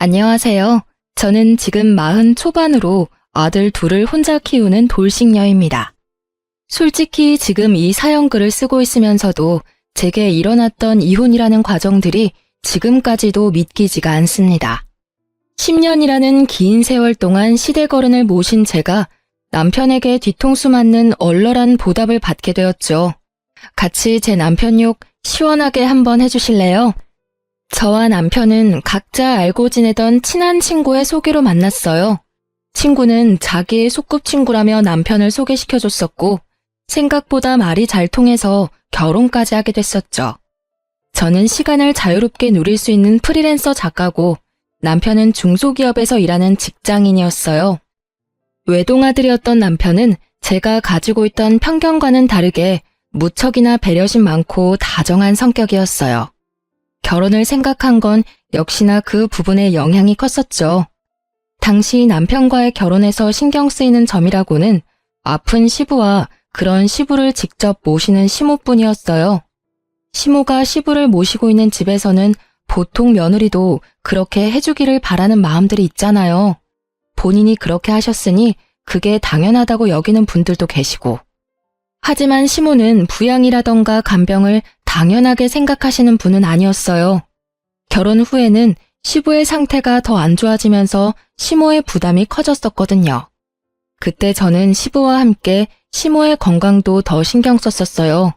안녕하세요. 저는 지금 40 초반으로 아들 둘을 혼자 키우는 돌싱녀입니다. 솔직히 지금 이 사연글을 쓰고 있으면서도 제게 일어났던 이혼이라는 과정들이 지금까지도 믿기지가 않습니다. 10년이라는 긴 세월 동안 시대거른을 모신 제가 남편에게 뒤통수 맞는 얼얼한 보답을 받게 되었죠. 같이 제 남편 욕 시원하게 한번 해주실래요? 저와 남편은 각자 알고 지내던 친한 친구의 소개로 만났어요. 친구는 자기의 소꿉친구라며 남편을 소개시켜줬었고 생각보다 말이 잘 통해서 결혼까지 하게 됐었죠. 저는 시간을 자유롭게 누릴 수 있는 프리랜서 작가고 남편은 중소기업에서 일하는 직장인이었어요. 외동아들이었던 남편은 제가 가지고 있던 편견과는 다르게 무척이나 배려심 많고 다정한 성격이었어요. 결혼을 생각한 건 역시나 그 부분에 영향이 컸었죠. 당시 남편과의 결혼에서 신경 쓰이는 점이라고는 아픈 시부와 그런 시부를 직접 모시는 시모뿐이었어요. 시모가 시부를 모시고 있는 집에서는 보통 며느리도 그렇게 해주기를 바라는 마음들이 있잖아요. 본인이 그렇게 하셨으니 그게 당연하다고 여기는 분들도 계시고. 하지만 시모는 부양이라던가 간병을 당연하게 생각하시는 분은 아니었어요. 결혼 후에는 시부의 상태가 더 안 좋아지면서 시모의 부담이 커졌었거든요. 그때 저는 시부와 함께 시모의 건강도 더 신경 썼었어요.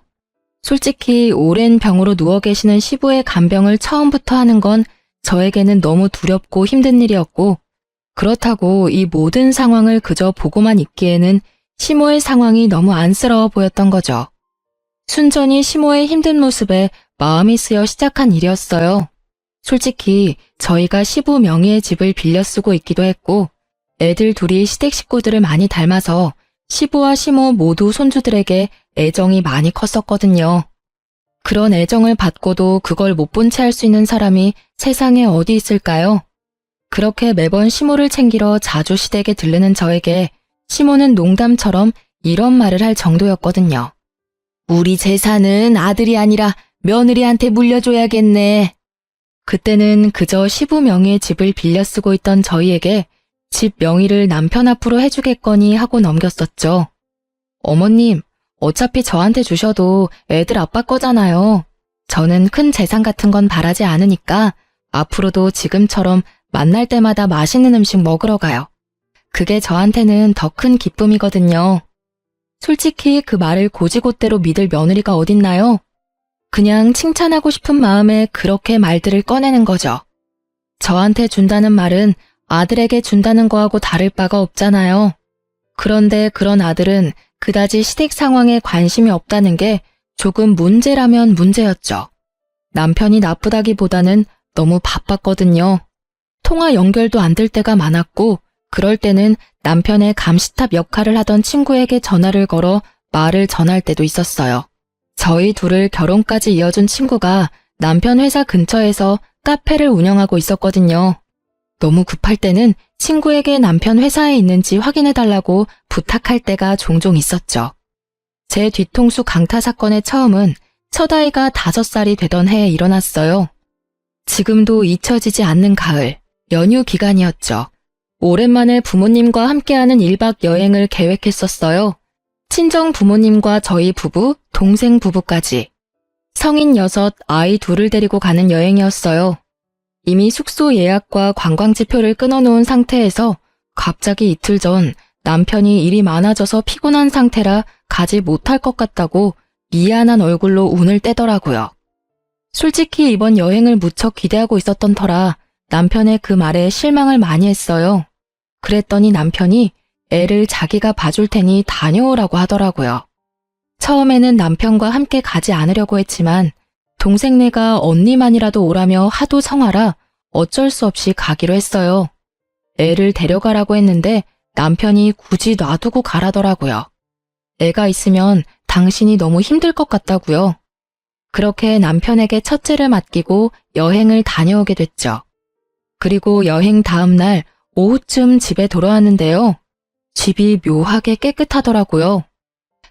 솔직히 오랜 병으로 누워 계시는 시부의 간병을 처음부터 하는 건 저에게는 너무 두렵고 힘든 일이었고, 그렇다고 이 모든 상황을 그저 보고만 있기에는 시모의 상황이 너무 안쓰러워 보였던 거죠. 순전히 시모의 힘든 모습에 마음이 쓰여 시작한 일이었어요. 솔직히 저희가 시부 명의의 집을 빌려 쓰고 있기도 했고 애들 둘이 시댁 식구들을 많이 닮아서 시부와 시모 모두 손주들에게 애정이 많이 컸었거든요. 그런 애정을 받고도 그걸 못 본 채 할 수 있는 사람이 세상에 어디 있을까요? 그렇게 매번 시모를 챙기러 자주 시댁에 들르는 저에게 시모는 농담처럼 이런 말을 할 정도였거든요. 우리 재산은 아들이 아니라 며느리한테 물려줘야겠네. 그때는 그저 시부 명의의 집을 빌려 쓰고 있던 저희에게 집 명의를 남편 앞으로 해주겠거니 하고 넘겼었죠. 어머님, 어차피 저한테 주셔도 애들 아빠 거잖아요. 저는 큰 재산 같은 건 바라지 않으니까 앞으로도 지금처럼 만날 때마다 맛있는 음식 먹으러 가요. 그게 저한테는 더 큰 기쁨이거든요. 솔직히 그 말을 고지고대로 믿을 며느리가 어딨나요? 그냥 칭찬하고 싶은 마음에 그렇게 말들을 꺼내는 거죠. 저한테 준다는 말은 아들에게 준다는 거하고 다를 바가 없잖아요. 그런데 그런 아들은 그다지 시댁 상황에 관심이 없다는 게 조금 문제라면 문제였죠. 남편이 나쁘다기보다는 너무 바빴거든요. 통화 연결도 안 될 때가 많았고 그럴 때는 남편의 감시탑 역할을 하던 친구에게 전화를 걸어 말을 전할 때도 있었어요. 저희 둘을 결혼까지 이어준 친구가 남편 회사 근처에서 카페를 운영하고 있었거든요. 너무 급할 때는 친구에게 남편 회사에 있는지 확인해달라고 부탁할 때가 종종 있었죠. 제 뒤통수 강타 사건의 처음은 첫 아이가 5살이 되던 해에 일어났어요. 지금도 잊혀지지 않는 가을, 연휴 기간이었죠. 오랜만에 부모님과 함께하는 1박 여행을 계획했었어요. 친정 부모님과 저희 부부, 동생 부부까지. 성인 6, 아이 2을 데리고 가는 여행이었어요. 이미 숙소 예약과 관광지표를 끊어놓은 상태에서 갑자기 이틀 전 남편이 일이 많아져서 피곤한 상태라 가지 못할 것 같다고 미안한 얼굴로 운을 떼더라고요. 솔직히 이번 여행을 무척 기대하고 있었던 터라 남편의 그 말에 실망을 많이 했어요. 그랬더니 남편이 애를 자기가 봐줄 테니 다녀오라고 하더라고요. 처음에는 남편과 함께 가지 않으려고 했지만 동생네가 언니만이라도 오라며 하도 성화라 어쩔 수 없이 가기로 했어요. 애를 데려가라고 했는데 남편이 굳이 놔두고 가라더라고요. 애가 있으면 당신이 너무 힘들 것 같다고요. 그렇게 남편에게 첫째를 맡기고 여행을 다녀오게 됐죠. 그리고 여행 다음 날 오후쯤 집에 돌아왔는데요. 집이 묘하게 깨끗하더라고요.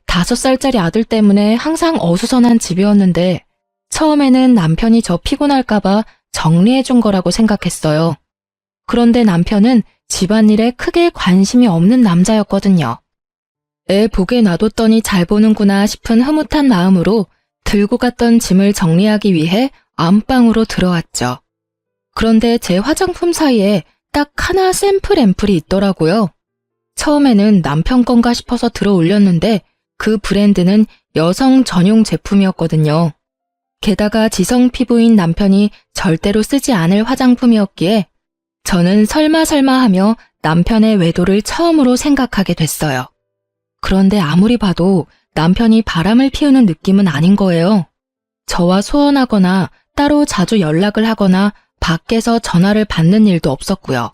5살짜리 아들 때문에 항상 어수선한 집이었는데 처음에는 남편이 저 피곤할까봐 정리해준 거라고 생각했어요. 그런데 남편은 집안일에 크게 관심이 없는 남자였거든요. 애 보게 놔뒀더니 잘 보는구나 싶은 흐뭇한 마음으로 들고 갔던 짐을 정리하기 위해 안방으로 들어왔죠. 그런데 제 화장품 사이에 딱 하나 샘플 앰플이 있더라고요. 처음에는 남편 건가 싶어서 들어 올렸는데 그 브랜드는 여성 전용 제품이었거든요. 게다가 지성 피부인 남편이 절대로 쓰지 않을 화장품이었기에 저는 설마 하며 남편의 외도를 처음으로 생각하게 됐어요. 그런데 아무리 봐도 남편이 바람을 피우는 느낌은 아닌 거예요. 저와 소원하거나 따로 자주 연락을 하거나 밖에서 전화를 받는 일도 없었고요.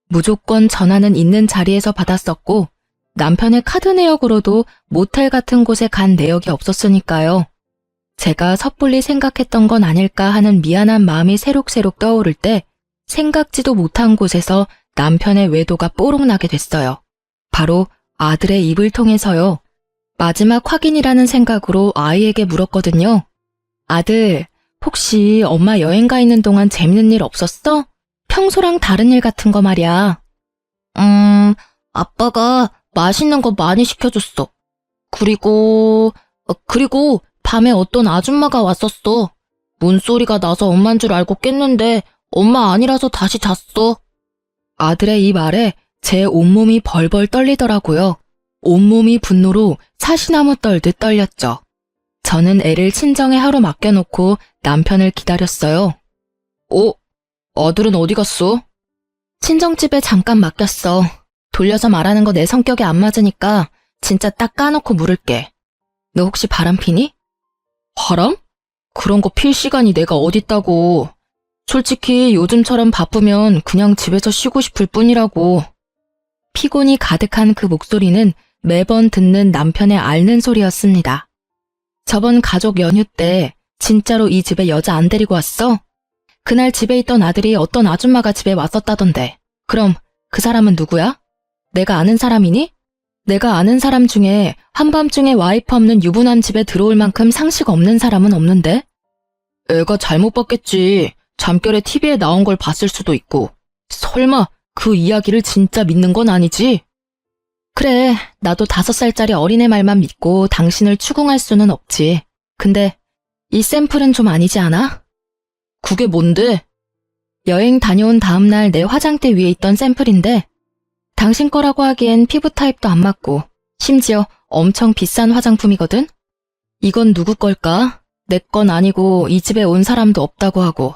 무조건 전화는 있는 자리에서 받았었고 남편의 카드 내역으로도 모텔 같은 곳에 간 내역이 없었으니까요. 제가 섣불리 생각했던 건 아닐까 하는 미안한 마음이 새록새록 떠오를 때 생각지도 못한 곳에서 남편의 외도가 뽀록 나게 됐어요. 바로 아들의 입을 통해서요. 마지막 확인이라는 생각으로 아이에게 물었거든요. 아들, 혹시 엄마 여행 가 있는 동안 재밌는 일 없었어? 평소랑 다른 일 같은 거 말이야. 아빠가 맛있는 거 많이 시켜줬어. 그리고 밤에 어떤 아줌마가 왔었어. 문소리가 나서 엄만 줄 알고 깼는데 엄마 아니라서 다시 잤어. 아들의 이 말에 제 온몸이 벌벌 떨리더라고요. 온몸이 분노로 사시나무 떨듯 떨렸죠. 저는 애를 친정에 하루 맡겨놓고 남편을 기다렸어요. 아들은 어디 갔어? 친정집에 잠깐 맡겼어. 돌려서 말하는 거 내 성격에 안 맞으니까 진짜 딱 까놓고 물을게. 너 혹시 바람 피니? 바람? 그런 거 필 시간이 내가 어딨다고. 솔직히 요즘처럼 바쁘면 그냥 집에서 쉬고 싶을 뿐이라고. 피곤이 가득한 그 목소리는 매번 듣는 남편의 앓는 소리였습니다. 저번 가족 연휴 때 진짜로 이 집에 여자 안 데리고 왔어? 그날 집에 있던 아들이 어떤 아줌마가 집에 왔었다던데. 그럼 그 사람은 누구야? 내가 아는 사람이니? 내가 아는 사람 중에 한밤중에 와이프 없는 유부남 집에 들어올 만큼 상식 없는 사람은 없는데? 애가 잘못 봤겠지. 잠결에 TV에 나온 걸 봤을 수도 있고. 설마 그 이야기를 진짜 믿는 건 아니지? 그래, 나도 5살짜리 어린애 말만 믿고 당신을 추궁할 수는 없지. 근데 이 샘플은 좀 아니지 않아? 그게 뭔데? 여행 다녀온 다음날 내 화장대 위에 있던 샘플인데 당신 거라고 하기엔 피부 타입도 안 맞고 심지어 엄청 비싼 화장품이거든? 이건 누구 걸까? 내 건 아니고 이 집에 온 사람도 없다고 하고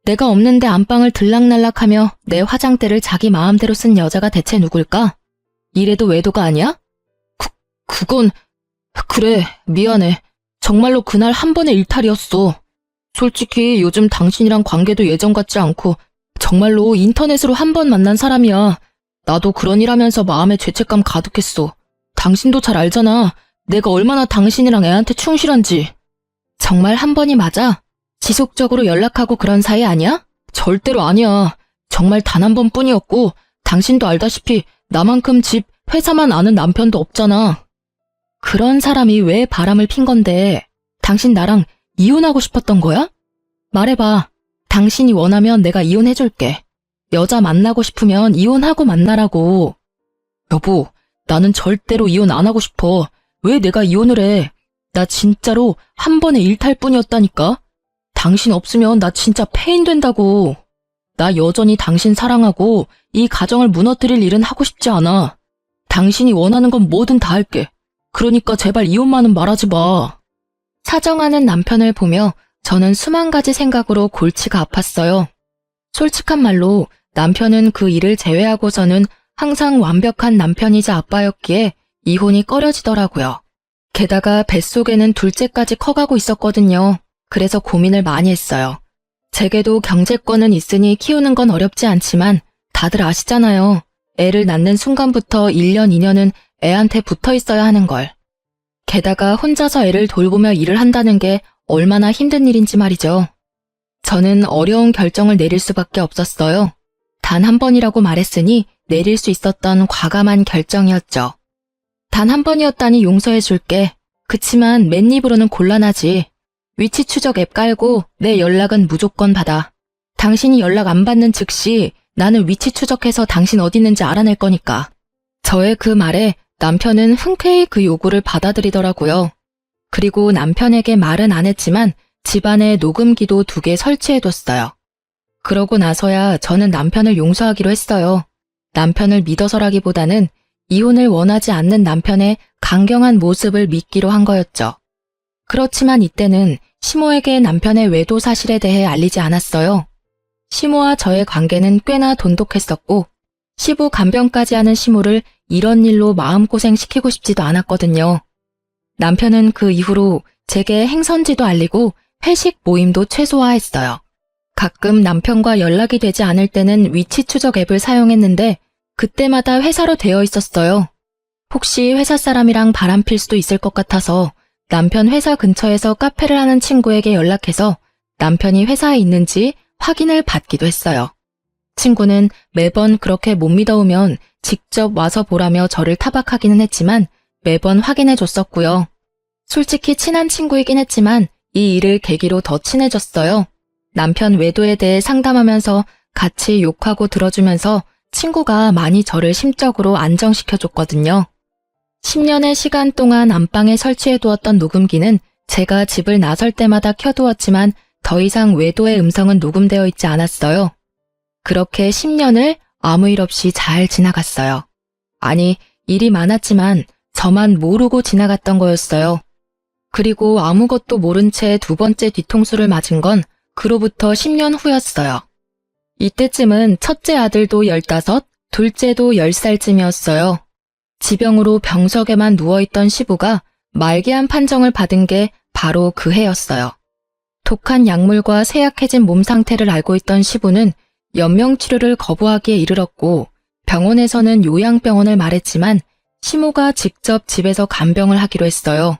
내가 없는데 안방을 들락날락하며 내 화장대를 자기 마음대로 쓴 여자가 대체 누굴까? 이래도 외도가 아니야? 그건... 그래, 미안해. 정말로 그날 한 번의 일탈이었어. 솔직히 요즘 당신이랑 관계도 예전 같지 않고 정말로 인터넷으로 한 번 만난 사람이야. 나도 그런 일 하면서 마음에 죄책감 가득했어. 당신도 잘 알잖아. 내가 얼마나 당신이랑 애한테 충실한지. 정말 한 번이 맞아? 지속적으로 연락하고 그런 사이 아니야? 절대로 아니야. 정말 단 한 번뿐이었고 당신도 알다시피 나만큼 집, 회사만 아는 남편도 없잖아. 그런 사람이 왜 바람을 핀 건데 당신 나랑 이혼하고 싶었던 거야? 말해봐. 당신이 원하면 내가 이혼해줄게. 여자 만나고 싶으면 이혼하고 만나라고. 여보, 나는 절대로 이혼 안 하고 싶어. 왜 내가 이혼을 해? 나 진짜로 한 번의 일탈뿐이었다니까. 당신 없으면 나 진짜 폐인 된다고. 나 여전히 당신 사랑하고 이 가정을 무너뜨릴 일은 하고 싶지 않아. 당신이 원하는 건 뭐든 다 할게. 그러니까 제발 이혼만은 말하지 마. 사정하는 남편을 보며 저는 수만 가지 생각으로 골치가 아팠어요. 솔직한 말로 남편은 그 일을 제외하고서는 항상 완벽한 남편이자 아빠였기에 이혼이 꺼려지더라고요. 게다가 뱃속에는 둘째까지 커가고 있었거든요. 그래서 고민을 많이 했어요. 제게도 경제권은 있으니 키우는 건 어렵지 않지만 다들 아시잖아요. 애를 낳는 순간부터 1년, 2년은 애한테 붙어 있어야 하는 걸. 게다가 혼자서 애를 돌보며 일을 한다는 게 얼마나 힘든 일인지 말이죠. 저는 어려운 결정을 내릴 수밖에 없었어요. 단 한 번이라고 말했으니 내릴 수 있었던 과감한 결정이었죠. 단 한 번이었다니 용서해줄게. 그치만 맨입으로는 곤란하지. 위치 추적 앱 깔고 내 연락은 무조건 받아. 당신이 연락 안 받는 즉시 나는 위치 추적해서 당신 어디 있는지 알아낼 거니까. 저의 그 말에 남편은 흔쾌히 그 요구를 받아들이더라고요. 그리고 남편에게 말은 안 했지만 집안에 녹음기도 2개 설치해뒀어요. 그러고 나서야 저는 남편을 용서하기로 했어요. 남편을 믿어서라기보다는 이혼을 원하지 않는 남편의 강경한 모습을 믿기로 한 거였죠. 그렇지만 이때는 시모에게 남편의 외도 사실에 대해 알리지 않았어요. 시모와 저의 관계는 꽤나 돈독했었고 시부 간병까지 하는 시모를 이런 일로 마음고생시키고 싶지도 않았거든요. 남편은 그 이후로 제게 행선지도 알리고 회식 모임도 최소화했어요. 가끔 남편과 연락이 되지 않을 때는 위치 추적 앱을 사용했는데 그때마다 회사로 되어 있었어요. 혹시 회사 사람이랑 바람필 수도 있을 것 같아서 남편 회사 근처에서 카페를 하는 친구에게 연락해서 남편이 회사에 있는지 확인을 받기도 했어요. 친구는 매번 그렇게 못 믿어오면 직접 와서 보라며 저를 타박하기는 했지만 매번 확인해 줬었고요. 솔직히 친한 친구이긴 했지만 이 일을 계기로 더 친해졌어요. 남편 외도에 대해 상담하면서 같이 욕하고 들어주면서 친구가 많이 저를 심적으로 안정시켜줬거든요. 10년의 시간 동안 안방에 설치해두었던 녹음기는 제가 집을 나설 때마다 켜두었지만 더 이상 외도의 음성은 녹음되어 있지 않았어요. 그렇게 10년을 아무 일 없이 잘 지나갔어요. 아니, 일이 많았지만 저만 모르고 지나갔던 거였어요. 그리고 아무것도 모른 채 2번째 뒤통수를 맞은 건 그로부터 10년 후였어요. 이때쯤은 첫째 아들도 15, 둘째도 10살쯤이었어요. 지병으로 병석에만 누워있던 시부가 말기암 판정을 받은 게 바로 그 해였어요. 독한 약물과 쇠약해진 몸 상태를 알고 있던 시부는 연명치료를 거부하기에 이르렀고 병원에서는 요양병원을 말했지만 시모가 직접 집에서 간병을 하기로 했어요.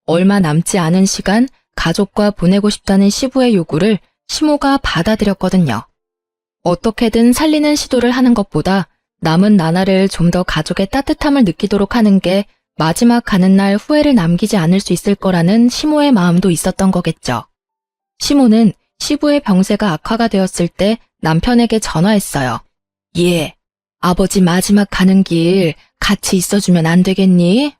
얼마 남지 않은 시간 가족과 보내고 싶다는 시부의 요구를 시모가 받아들였거든요. 어떻게든 살리는 시도를 하는 것보다 남은 나날을 좀 더 가족의 따뜻함을 느끼도록 하는 게 마지막 가는 날 후회를 남기지 않을 수 있을 거라는 시모의 마음도 있었던 거겠죠. 시모는 시부의 병세가 악화가 되었을 때 남편에게 전화했어요. 예, 아버지 마지막 가는 길 같이 있어주면 안 되겠니?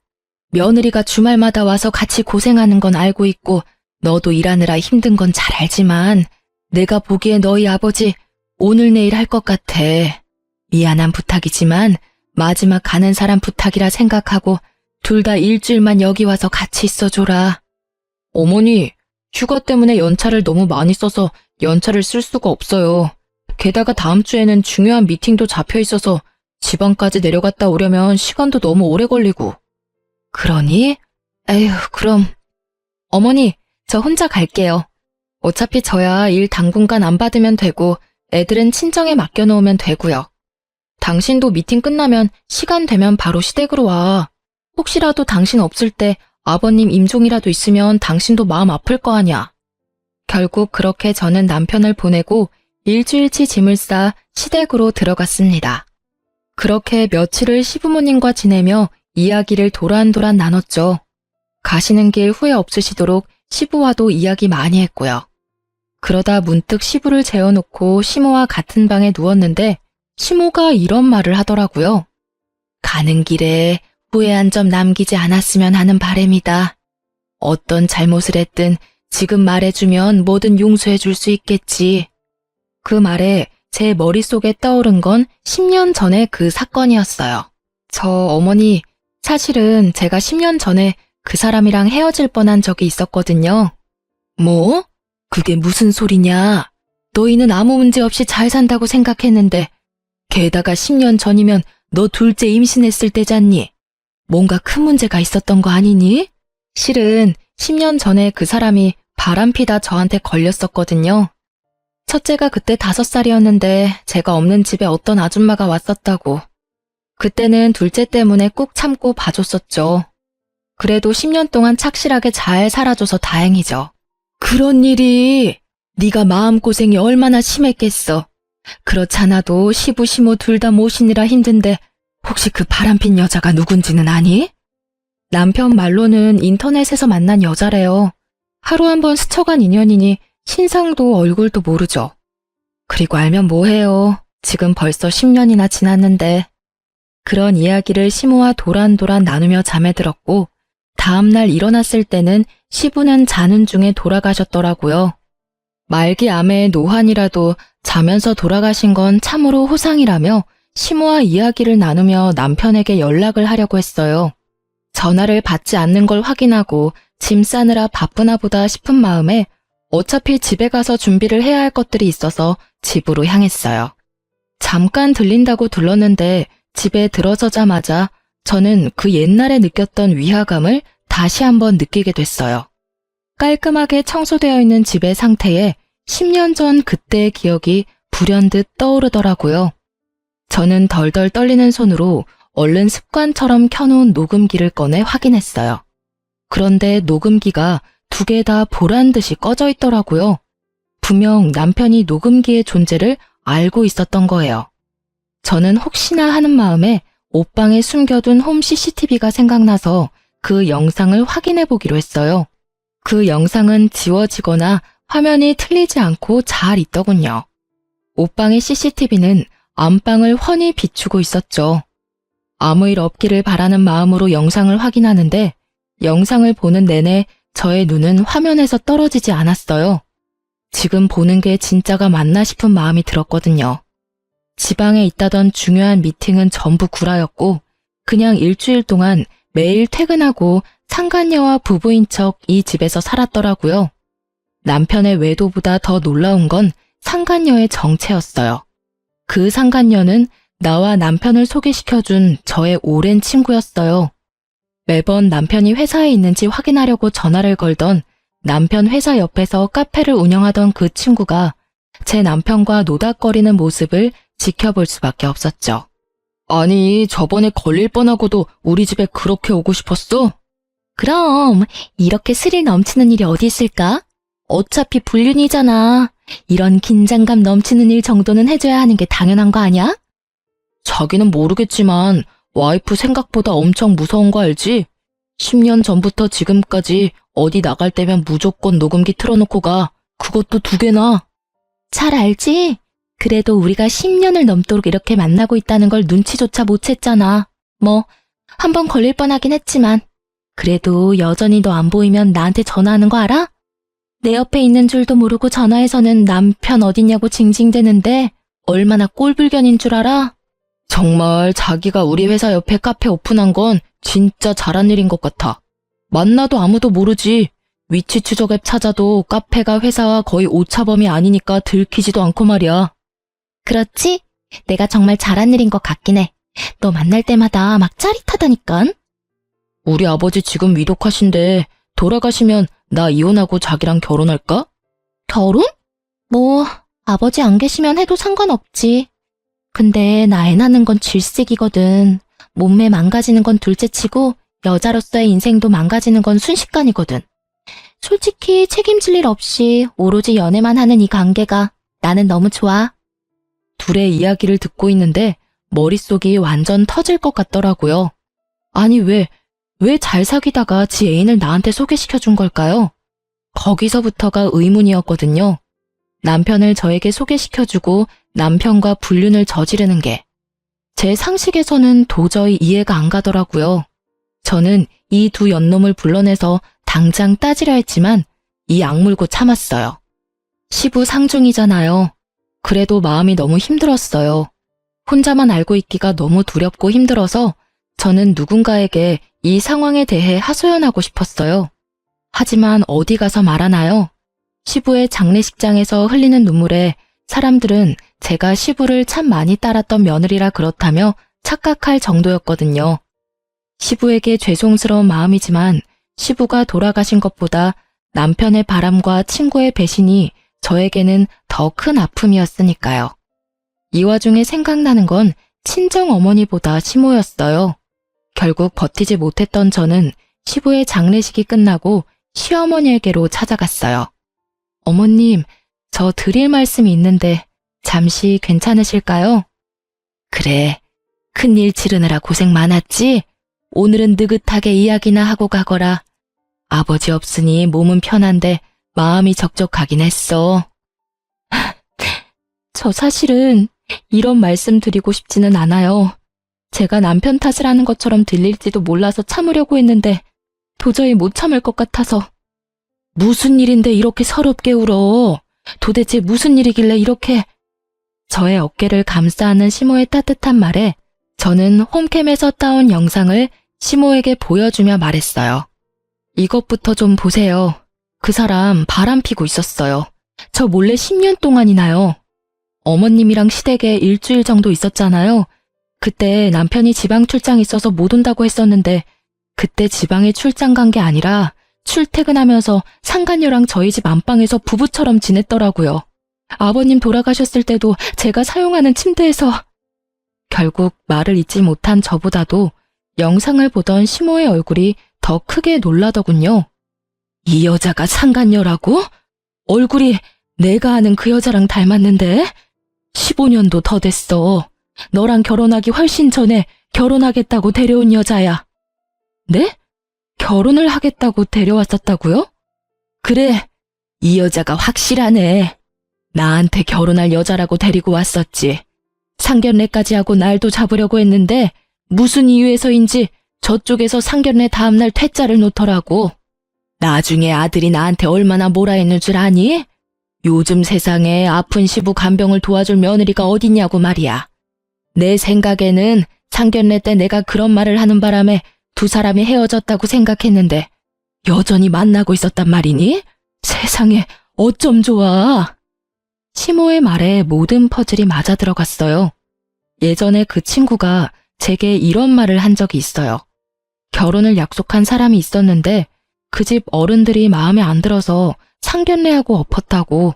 며느리가 주말마다 와서 같이 고생하는 건 알고 있고 너도 일하느라 힘든 건 잘 알지만 내가 보기에 너희 아버지 오늘 내일 할 것 같아. 미안한 부탁이지만 마지막 가는 사람 부탁이라 생각하고 둘 다 일주일만 여기 와서 같이 있어줘라. 어머니, 휴가 때문에 연차를 너무 많이 써서 연차를 쓸 수가 없어요. 게다가 다음 주에는 중요한 미팅도 잡혀 있어서 지방까지 내려갔다 오려면 시간도 너무 오래 걸리고. 그러니? 에휴, 그럼. 어머니, 저 혼자 갈게요. 어차피 저야 일 당분간 안 받으면 되고 애들은 친정에 맡겨놓으면 되고요. 당신도 미팅 끝나면 시간 되면 바로 시댁으로 와. 혹시라도 당신 없을 때 아버님 임종이라도 있으면 당신도 마음 아플 거 아냐. 결국 그렇게 저는 남편을 보내고 일주일치 짐을 싸 시댁으로 들어갔습니다. 그렇게 며칠을 시부모님과 지내며 이야기를 도란도란 나눴죠. 가시는 길 후회 없으시도록 시부와도 이야기 많이 했고요. 그러다 문득 시부를 재워놓고 시모와 같은 방에 누웠는데 시모가 이런 말을 하더라고요. 가는 길에 후회한 점 남기지 않았으면 하는 바람이다. 어떤 잘못을 했든 지금 말해주면 뭐든 용서해 줄 수 있겠지. 그 말에 제 머릿속에 떠오른 건 10년 전의 그 사건이었어요. 저 어머니, 사실은 제가 10년 전에 그 사람이랑 헤어질 뻔한 적이 있었거든요. 뭐? 그게 무슨 소리냐? 너희는 아무 문제 없이 잘 산다고 생각했는데 게다가 10년 전이면 너 둘째 임신했을 때잖니? 뭔가 큰 문제가 있었던 거 아니니? 실은 10년 전에 그 사람이 바람피다 저한테 걸렸었거든요. 첫째가 그때 5살이었는데 제가 없는 집에 어떤 아줌마가 왔었다고. 그때는 둘째 때문에 꾹 참고 봐줬었죠. 그래도 10년 동안 착실하게 잘 살아줘서 다행이죠. 그런 일이 네가 마음고생이 얼마나 심했겠어. 그렇잖아도 시부 시모 둘 다 모시느라 힘든데 혹시 그 바람핀 여자가 누군지는 아니? 남편 말로는 인터넷에서 만난 여자래요. 하루 한 번 스쳐간 인연이니 신상도 얼굴도 모르죠. 그리고 알면 뭐해요. 지금 벌써 10년이나 지났는데. 그런 이야기를 시모와 도란도란 나누며 잠에 들었고, 다음날 일어났을 때는 시부는 자는 중에 돌아가셨더라고요. 말기 암의 노환이라도 자면서 돌아가신 건 참으로 호상이라며 시모와 이야기를 나누며 남편에게 연락을 하려고 했어요. 전화를 받지 않는 걸 확인하고 짐 싸느라 바쁘나 보다 싶은 마음에 어차피 집에 가서 준비를 해야 할 것들이 있어서 집으로 향했어요. 잠깐 들린다고 들렀는데 집에 들어서자마자 저는 그 옛날에 느꼈던 위화감을 다시 한번 느끼게 됐어요. 깔끔하게 청소되어 있는 집의 상태에 10년 전 그때의 기억이 불현듯 떠오르더라고요. 저는 덜덜 떨리는 손으로 얼른 습관처럼 켜놓은 녹음기를 꺼내 확인했어요. 그런데 녹음기가 2개 다 보란 듯이 꺼져 있더라고요. 분명 남편이 녹음기의 존재를 알고 있었던 거예요. 저는 혹시나 하는 마음에 옷방에 숨겨둔 홈 CCTV가 생각나서 그 영상을 확인해 보기로 했어요. 그 영상은 지워지거나 화면이 틀리지 않고 잘 있더군요. 옷방의 CCTV는 안방을 훤히 비추고 있었죠. 아무 일 없기를 바라는 마음으로 영상을 확인하는데 영상을 보는 내내 저의 눈은 화면에서 떨어지지 않았어요. 지금 보는 게 진짜가 맞나 싶은 마음이 들었거든요. 지방에 있다던 중요한 미팅은 전부 구라였고 그냥 일주일 동안 매일 퇴근하고 상간녀와 부부인 척 이 집에서 살았더라고요. 남편의 외도보다 더 놀라운 건 상간녀의 정체였어요. 그 상간녀는 나와 남편을 소개시켜준 저의 오랜 친구였어요. 매번 남편이 회사에 있는지 확인하려고 전화를 걸던 남편 회사 옆에서 카페를 운영하던 그 친구가 제 남편과 노닥거리는 모습을 지켜볼 수밖에 없었죠. 아니, 저번에 걸릴 뻔하고도 우리 집에 그렇게 오고 싶었어? 그럼 이렇게 스릴 넘치는 일이 어디 있을까? 어차피 불륜이잖아. 이런 긴장감 넘치는 일 정도는 해줘야 하는 게 당연한 거 아니야? 자기는 모르겠지만 와이프 생각보다 엄청 무서운 거 알지? 10년 전부터 지금까지 어디 나갈 때면 무조건 녹음기 틀어놓고 가. 그것도 2개나. 잘 알지? 그래도 우리가 10년을 넘도록 이렇게 만나고 있다는 걸 눈치조차 못 챘잖아. 뭐 한번 걸릴 뻔하긴 했지만 그래도 여전히 너 안 보이면 나한테 전화하는 거 알아? 내 옆에 있는 줄도 모르고 전화해서는 남편 어딨냐고 징징대는데 얼마나 꼴불견인 줄 알아? 정말 자기가 우리 회사 옆에 카페 오픈한 건 진짜 잘한 일인 것 같아. 만나도 아무도 모르지. 위치 추적 앱 찾아도 카페가 회사와 거의 오차범위 아니니까 들키지도 않고 말이야. 그렇지? 내가 정말 잘한 일인 것 같긴 해. 너 만날 때마다 막 짜릿하다니깐? 우리 아버지 지금 위독하신데 돌아가시면 나 이혼하고 자기랑 결혼할까? 결혼? 뭐 아버지 안 계시면 해도 상관없지. 근데 나 애 낳는 건 질색이거든. 몸매 망가지는 건 둘째치고 여자로서의 인생도 망가지는 건 순식간이거든. 솔직히 책임질 일 없이 오로지 연애만 하는 이 관계가 나는 너무 좋아. 둘의 이야기를 듣고 있는데 머릿속이 완전 터질 것 같더라고요. 아니 왜 잘 사귀다가 지 애인을 나한테 소개시켜준 걸까요? 거기서부터가 의문이었거든요. 남편을 저에게 소개시켜주고 남편과 불륜을 저지르는 게 제 상식에서는 도저히 이해가 안 가더라고요. 저는 이 2 연놈을 불러내서 당장 따지려 했지만 이 악물고 참았어요. 시부 상중이잖아요. 그래도 마음이 너무 힘들었어요. 혼자만 알고 있기가 너무 두렵고 힘들어서 저는 누군가에게 이 상황에 대해 하소연하고 싶었어요. 하지만 어디 가서 말하나요? 시부의 장례식장에서 흘리는 눈물에 사람들은 제가 시부를 참 많이 따랐던 며느리라 그렇다며 착각할 정도였거든요. 시부에게 죄송스러운 마음이지만 시부가 돌아가신 것보다 남편의 바람과 친구의 배신이 저에게는 더 큰 아픔이었으니까요. 이 와중에 생각나는 건 친정 어머니보다 시모였어요. 결국 버티지 못했던 저는 시부의 장례식이 끝나고 시어머니에게로 찾아갔어요. 어머님, 저 드릴 말씀이 있는데 잠시 괜찮으실까요? 그래, 큰일 치르느라 고생 많았지? 오늘은 느긋하게 이야기나 하고 가거라. 아버지 없으니 몸은 편한데 마음이 적적하긴 했어. 저 사실은 이런 말씀 드리고 싶지는 않아요. 제가 남편 탓을 하는 것처럼 들릴지도 몰라서 참으려고 했는데 도저히 못 참을 것 같아서. 무슨 일인데 이렇게 서럽게 울어? 도대체 무슨 일이길래 이렇게... 저의 어깨를 감싸는 시모의 따뜻한 말에 저는 홈캠에서 따온 영상을 시모에게 보여주며 말했어요. 이것부터 좀 보세요. 그 사람 바람 피고 있었어요. 저 몰래 10년 동안이나요. 어머님이랑 시댁에 일주일 정도 있었잖아요. 그때 남편이 지방 출장 있어서 못 온다고 했었는데 그때 지방에 출장 간 게 아니라 출퇴근하면서 상간녀랑 저희 집 안방에서 부부처럼 지냈더라고요. 아버님 돌아가셨을 때도 제가 사용하는 침대에서... 결국 말을 잇지 못한 저보다도 영상을 보던 시모의 얼굴이 더 크게 놀라더군요. 이 여자가 상간녀라고? 얼굴이 내가 아는 그 여자랑 닮았는데? 15년도 더 됐어. 너랑 결혼하기 훨씬 전에 결혼하겠다고 데려온 여자야. 네? 결혼을 하겠다고 데려왔었다고요? 그래, 이 여자가 확실하네. 나한테 결혼할 여자라고 데리고 왔었지. 상견례까지 하고 날도 잡으려고 했는데 무슨 이유에서인지 저쪽에서 상견례 다음날 퇴짜를 놓더라고. 나중에 아들이 나한테 얼마나 뭐라 했는 줄 아니? 요즘 세상에 아픈 시부 간병을 도와줄 며느리가 어딨냐고 말이야. 내 생각에는 상견례 때 내가 그런 말을 하는 바람에 두 사람이 헤어졌다고 생각했는데 여전히 만나고 있었단 말이니? 세상에 어쩜 좋아. 시모의 말에 모든 퍼즐이 맞아 들어갔어요. 예전에 그 친구가 제게 이런 말을 한 적이 있어요. 결혼을 약속한 사람이 있었는데 그 집 어른들이 마음에 안 들어서 상견례하고 엎었다고.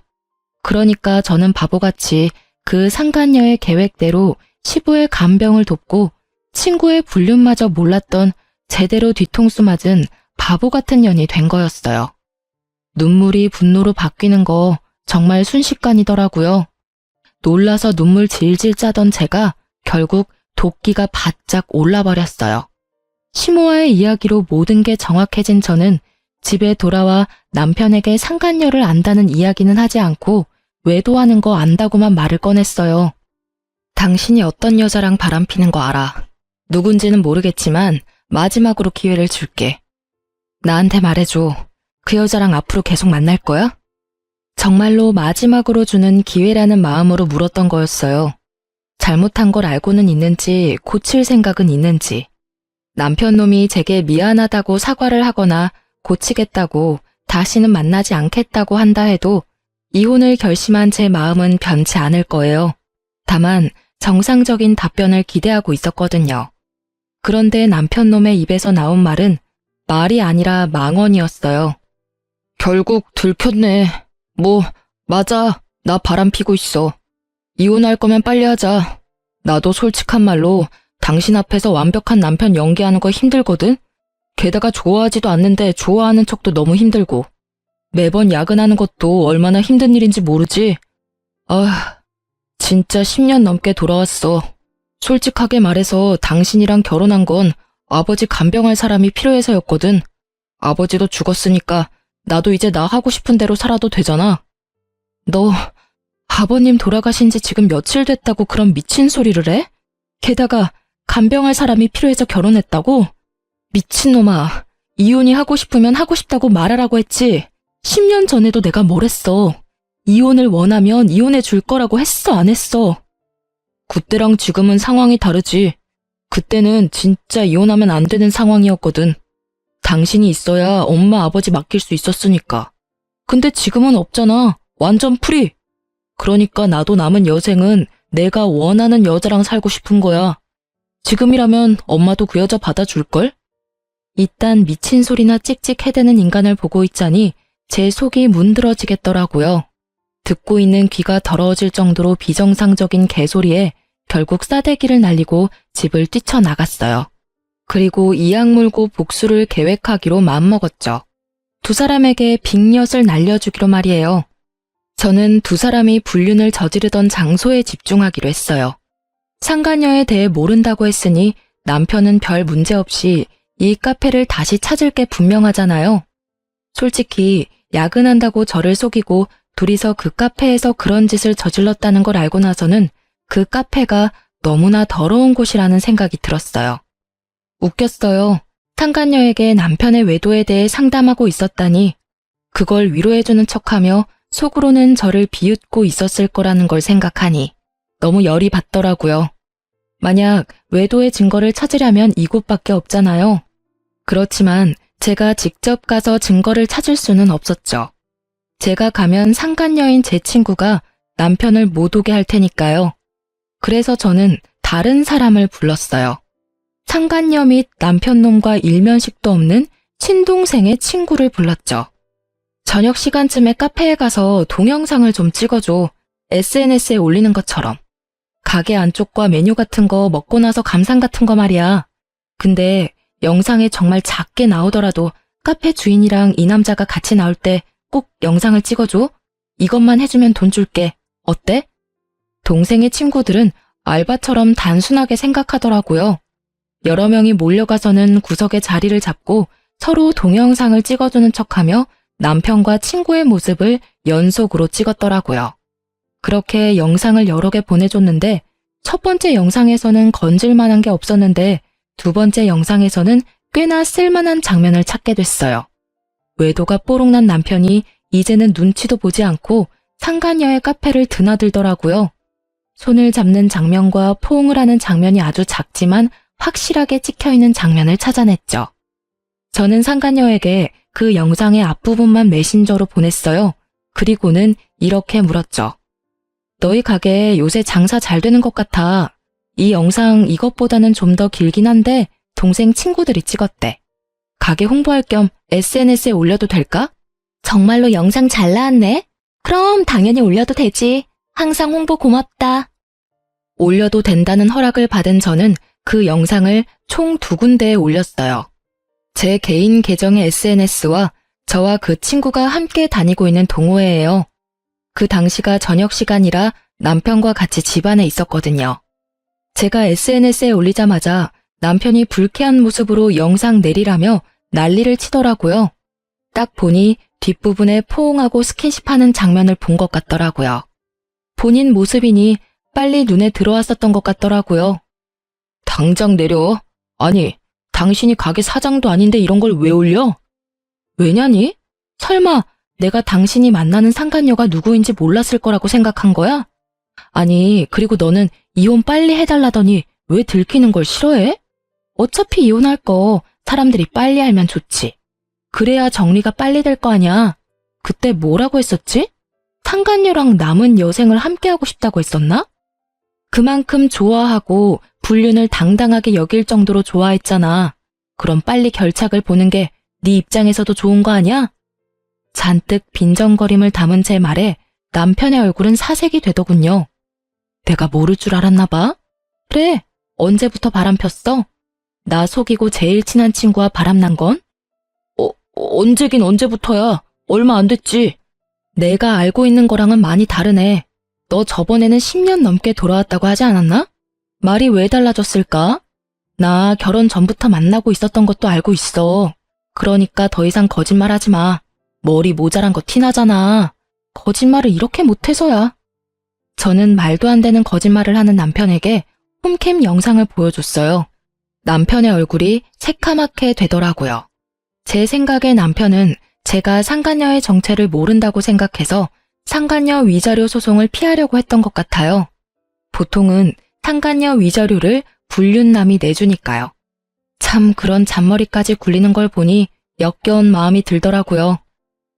그러니까 저는 바보같이 그 상간녀의 계획대로 시부의 간병을 돕고 친구의 불륜마저 몰랐던 제대로 뒤통수 맞은 바보 같은 년이 된 거였어요. 눈물이 분노로 바뀌는 거 정말 순식간이더라고요. 놀라서 눈물 질질 짜던 제가 결국 도끼가 바짝 올라버렸어요. 시모와의 이야기로 모든 게 정확해진 저는 집에 돌아와 남편에게 상간녀를 안다는 이야기는 하지 않고 외도하는 거 안다고만 말을 꺼냈어요. 당신이 어떤 여자랑 바람피는 거 알아. 누군지는 모르겠지만 마지막으로 기회를 줄게. 나한테 말해줘. 그 여자랑 앞으로 계속 만날 거야? 정말로 마지막으로 주는 기회라는 마음으로 물었던 거였어요. 잘못한 걸 알고는 있는지 고칠 생각은 있는지. 남편 놈이 제게 미안하다고 사과를 하거나 고치겠다고 다시는 만나지 않겠다고 한다 해도 이혼을 결심한 제 마음은 변치 않을 거예요. 다만 정상적인 답변을 기대하고 있었거든요. 그런데 남편 놈의 입에서 나온 말은 말이 아니라 망언이었어요. 결국 들켰네. 맞아. 나 바람 피고 있어. 이혼할 거면 빨리 하자. 나도 솔직한 말로 당신 앞에서 완벽한 남편 연기하는 거 힘들거든? 게다가 좋아하지도 않는데 좋아하는 척도 너무 힘들고. 매번 야근하는 것도 얼마나 힘든 일인지 모르지? 진짜 10년 넘게 돌아왔어. 솔직하게 말해서 당신이랑 결혼한 건 아버지 간병할 사람이 필요해서였거든. 아버지도 죽었으니까 나도 이제 나 하고 싶은 대로 살아도 되잖아. 너 아버님 돌아가신 지 지금 며칠 됐다고 그런 미친 소리를 해? 게다가 간병할 사람이 필요해서 결혼했다고? 미친놈아, 이혼이 하고 싶으면 하고 싶다고 말하라고 했지. 10년 전에도 내가 뭘 했어. 이혼을 원하면 이혼해 줄 거라고 했어, 안 했어? 그때랑 지금은 상황이 다르지. 그때는 진짜 이혼하면 안 되는 상황이었거든. 당신이 있어야 엄마 아버지 맡길 수 있었으니까. 근데 지금은 없잖아. 완전 프리. 그러니까 나도 남은 여생은 내가 원하는 여자랑 살고 싶은 거야. 지금이라면 엄마도 그 여자 받아줄걸? 이딴 미친 소리나 찍찍 해대는 인간을 보고 있자니 제 속이 문드러지겠더라고요. 듣고 있는 귀가 더러워질 정도로 비정상적인 개소리에 결국 싸대기를 날리고 집을 뛰쳐나갔어요. 그리고 이악 물고 복수를 계획하기로 마음먹었죠. 두 사람에게 빅엿을 날려주기로 말이에요. 저는 두 사람이 불륜을 저지르던 장소에 집중하기로 했어요. 상간녀에 대해 모른다고 했으니 남편은 별 문제 없이 이 카페를 다시 찾을 게 분명하잖아요. 솔직히 야근한다고 저를 속이고 둘이서 그 카페에서 그런 짓을 저질렀다는 걸 알고 나서는 그 카페가 너무나 더러운 곳이라는 생각이 들었어요. 웃겼어요. 상간녀에게 남편의 외도에 대해 상담하고 있었다니 그걸 위로해주는 척하며 속으로는 저를 비웃고 있었을 거라는 걸 생각하니 너무 열이 받더라고요. 만약 외도의 증거를 찾으려면 이곳밖에 없잖아요. 그렇지만 제가 직접 가서 증거를 찾을 수는 없었죠. 제가 가면 상간녀인 제 친구가 남편을 못 오게 할 테니까요. 그래서 저는 다른 사람을 불렀어요. 상간녀 및 남편놈과 일면식도 없는 친동생의 친구를 불렀죠. 저녁 시간쯤에 카페에 가서 동영상을 좀 찍어줘. SNS에 올리는 것처럼. 가게 안쪽과 메뉴 같은 거 먹고 나서 감상 같은 거 말이야. 근데 영상에 정말 작게 나오더라도 카페 주인이랑 이 남자가 같이 나올 때 꼭 영상을 찍어줘. 이것만 해주면 돈 줄게. 어때? 동생의 친구들은 알바처럼 단순하게 생각하더라고요. 여러 명이 몰려가서는 구석에 자리를 잡고 서로 동영상을 찍어주는 척하며 남편과 친구의 모습을 연속으로 찍었더라고요. 그렇게 영상을 여러 개 보내줬는데 첫 번째 영상에서는 건질만한 게 없었는데 두 번째 영상에서는 꽤나 쓸만한 장면을 찾게 됐어요. 외도가 뽀록난 남편이 이제는 눈치도 보지 않고 상간녀의 카페를 드나들더라고요. 손을 잡는 장면과 포옹을 하는 장면이 아주 작지만 확실하게 찍혀있는 장면을 찾아냈죠. 저는 상간녀에게 그 영상의 앞부분만 메신저로 보냈어요. 그리고는 이렇게 물었죠. 너희 가게 요새 장사 잘 되는 것 같아. 이 영상 이것보다는 좀 더 길긴 한데 동생 친구들이 찍었대. 가게 홍보할 겸 SNS에 올려도 될까? 정말로 영상 잘 나왔네. 그럼 당연히 올려도 되지. 항상 홍보 고맙다. 올려도 된다는 허락을 받은 저는 그 영상을 총 2군데에 올렸어요. 제 개인 계정의 SNS와 저와 그 친구가 함께 다니고 있는 동호회예요. 그 당시가 저녁 시간이라 남편과 같이 집안에 있었거든요. 제가 SNS에 올리자마자 남편이 불쾌한 모습으로 영상 내리라며 난리를 치더라고요. 딱 보니 뒷부분에 포옹하고 스킨십하는 장면을 본 것 같더라고요. 본인 모습이니 빨리 눈에 들어왔었던 것 같더라고요. 당장 내려. 아니, 당신이 가게 사장도 아닌데 이런 걸 왜 올려? 왜냐니? 설마 내가 당신이 만나는 상간녀가 누구인지 몰랐을 거라고 생각한 거야? 아니, 그리고 너는 이혼 빨리 해달라더니 왜 들키는 걸 싫어해? 어차피 이혼할 거 사람들이 빨리 알면 좋지. 그래야 정리가 빨리 될 거 아니야. 그때 뭐라고 했었지? 상간녀랑 남은 여생을 함께하고 싶다고 했었나? 그만큼 좋아하고 불륜을 당당하게 여길 정도로 좋아했잖아. 그럼 빨리 결착을 보는 게 네 입장에서도 좋은 거 아니야? 잔뜩 빈정거림을 담은 제 말에 남편의 얼굴은 사색이 되더군요. 내가 모를 줄 알았나 봐? 그래, 언제부터 바람 폈어? 나 속이고 제일 친한 친구와 바람난 건? 언제긴 언제부터야. 얼마 안 됐지. 내가 알고 있는 거랑은 많이 다르네. 너 저번에는 10년 넘게 돌아왔다고 하지 않았나? 말이 왜 달라졌을까? 나 결혼 전부터 만나고 있었던 것도 알고 있어. 그러니까 더 이상 거짓말하지 마. 머리 모자란 거 티나잖아. 거짓말을 이렇게 못해서야. 저는 말도 안 되는 거짓말을 하는 남편에게 홈캠 영상을 보여줬어요. 남편의 얼굴이 새카맣게 되더라고요. 제 생각에 남편은 제가 상간녀의 정체를 모른다고 생각해서 상간녀 위자료 소송을 피하려고 했던 것 같아요. 보통은 상간녀 위자료를 불륜남이 내주니까요. 참 그런 잔머리까지 굴리는 걸 보니 역겨운 마음이 들더라고요.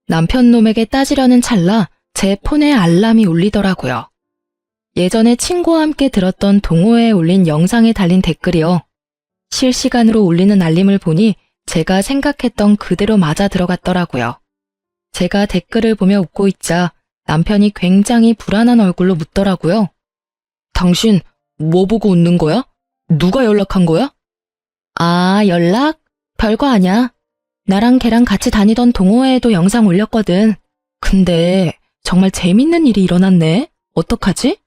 남편 놈에게 따지려는 찰나 제 폰에 알람이 울리더라고요. 예전에 친구와 함께 들었던 동호회에 올린 영상에 달린 댓글이요. 실시간으로 울리는 알림을 보니 제가 생각했던 그대로 맞아 들어갔더라고요. 제가 댓글을 보며 웃고 있자 남편이 굉장히 불안한 얼굴로 묻더라고요. 당신 뭐 보고 웃는 거야? 누가 연락한 거야? 아, 연락? 별거 아냐. 나랑 걔랑 같이 다니던 동호회에도 영상 올렸거든. 근데 정말 재밌는 일이 일어났네. 어떡하지?